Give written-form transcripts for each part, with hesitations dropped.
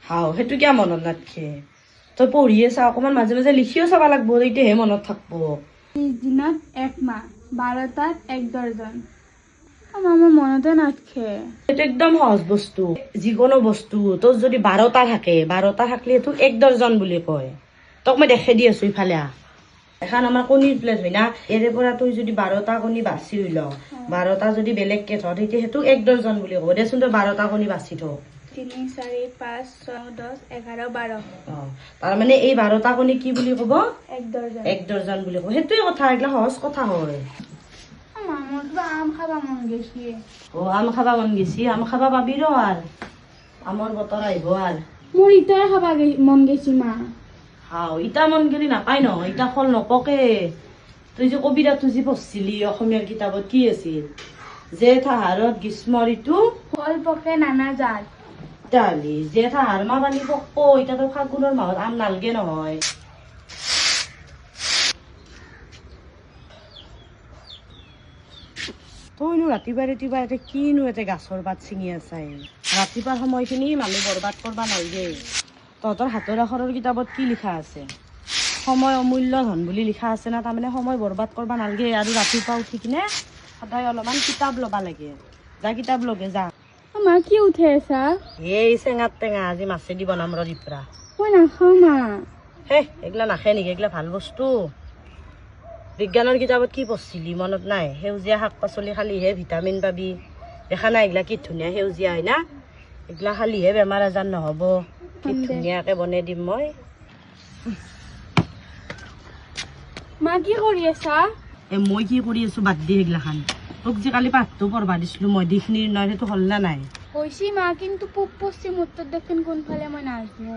হাও সেইটো কিয় মনত নাথাকে তই পঢ়ি আছা অকমান মাজে মাজে লিখিও চাব লাগব তেতিয়াহে মনত থাকবো 30 দিনত 1 মাহ 12টাত 1 দৰ্জন আমাৰ মনতে নাথাকে এটা একদম সহজ বস্তু যিকোনো বস্তু তোৰ যদি 12টা থাকে 12টা থাকলে তো 1 দৰ্জন বুলি কয় তোক মই দেখাই দি আছো ইফালে এখন আমাৰ কণীৰ প্লেট হয় না এৰে পৰা তুই যদি 12টা কণী বাছি ল 12টা যদি বেলেগকে থ তেতিয়া সেইটো 1 দৰ্জন বুলি কব দেচোন তই 12টা কণী বাছি থ 3 4 5 6 10 11 12 তাৰ মানে এই 12টা কণী কি বুলি কব 1 দৰ্জন 1 দৰ্জন বুলি কব সেইটোৱে কথা এগলা সহজ কথা হয় আমার তো আম খাবা মন গেছি আম খাবা মন গেছি আম খাবা পাবি ৰ আৰ আমৰ বতৰ আহিব আর মোর ইটা খাবা মন গেছি মা হাও ইটা মন গেলি নাপাই ন ইটা ফল নপকে তুই যে কবিতাটো যে পঢ়ছিলি অসমীয়াৰ কিতাপত কি আছিল জেঠ আহাৰত গ্ৰীষ্ম ঋতু ফল পকে নানা জাত ডালি জেঠ আহাৰ মাহ পানী পকব ইটাতো ফাগুনৰ মাহত আম নালগে নহয় তইনো ৰাতিপুৱা কিনো এতে গাছৰ পাত ছিঙি আছাই ৰাতিপুৱাৰ সময়খিনি মানুহ বৰবাদ কৰবা নালগে তহঁতৰ হাতৰ আখৰৰ কিতাপত কি লিখা আছে সময় অমূল্য ধন বুলি লিখা আছে না তাৰমানে সময় বৰবাদ কৰবা নালগে আৰু ৰাতিপুৱা উঠি কিনে সদায় অলপমান কিতাপ ল'বা লাগে যা কিতাপ লগে যা মা কি উঠে আছা এই চেঙাত টেঙা আজি মাছেদি বনাম ৰ দিপৰা মই নাখাও মা হে এগলা নাখে নেকি এগলা ভাল বস্তু বিজ্ঞানৰ কিতাপত কি পঢ়ছিলি মনত নাই সেউজীয়া শাক পাচলি খালিহে ভিটামিন পাবি দেখা নাই এগলা কি ধুনীয়া সেউজীয়া হয় না এগলা খালিহে বেমাৰ আজাৰ নহ'ব কি ধুনীয়াকে বনাই দিম মই মা কি কৰি আছা মই কি কৰি আছো বাদ দি এগলাখান তোক যে কালি পাঠটো পঢ়বা দিছিলো মই দিশ নিৰ্ণয় সেইটো হ'ল না নাই হইছি মা কিন্তু পূব পশ্চিম উত্তর দক্ষিণ কোনফালে মই নাজানো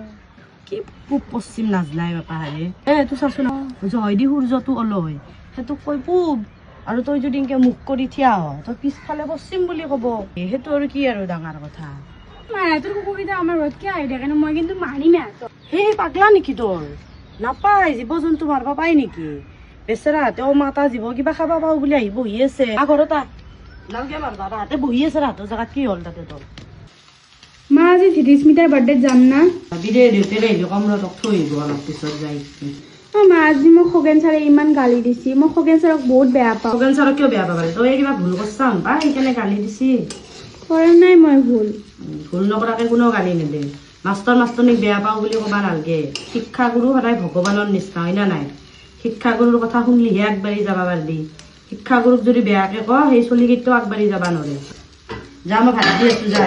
কি পূব পশ্চিম নাজলাই বাপা হাৰে তো চাচোন জয়দি সূৰ্যটো অলয় সেইটোক কৈ পূব আৰু তই যদি এনেকে মুখ কৰি থিয়া হ তই পিছফালে পশ্চিম বুলি কব সেইটো আৰু কি আৰু ডাঙৰ কথা মা তোৰ কুকুৰিটা আমাৰ ঘৰত কিয় আহি থাকে মই কিন্তু মাৰিম সেই পাগলা নেকি তোৰ নাপায় জীৱ জন্তু মাৰবা পাই নেকি বেচেৰা হাতেও মাতা জীৱ কিবা খাবা পাও বুলি আহি বহি আছে ঘৰত নালগে মাৰবা তাহাঁতে বহি আছে ৰাতৰ জেগাত কি হ'ল তাতে তোৰ মা আজি ধৃতিস্মিতাৰ বাৰ্থডেত যাম না বিদে দেউতে আহিলে কমৰা তোক থৈ আহিব অলপ পিছত যাই মা আজি মোক খগেন ছাৰে ইমান গালি দিছি মই খগেন ছাৰক বহুত বেয়া পাওঁ খগেন ছাৰক কিয় বেয়া পাবা তই কিবা ভুল কৰছা হবা সেইকাৰণে গালি দিছি কৰা নাই মই ভুল নকৰাকে কোনেও গালি নেদে মাষ্টৰ মাষ্টৰনীক বেয়া পাওঁ বুলি ক'বা নালগে শিক্ষাগুৰু সদায় ভগৱানৰ নিচিনা হয় না নাই শিক্ষাগুৰুৰ কথা শুনলিহে আগবাঢ়ি যাবা পাৰবি শিক্ষাগুৰুক যদি বেয়াকে ক সেই চলি কেতিয়াও আগবাঢ়ি যাবা নোৱাৰে যা মই ভাত দি আছো যা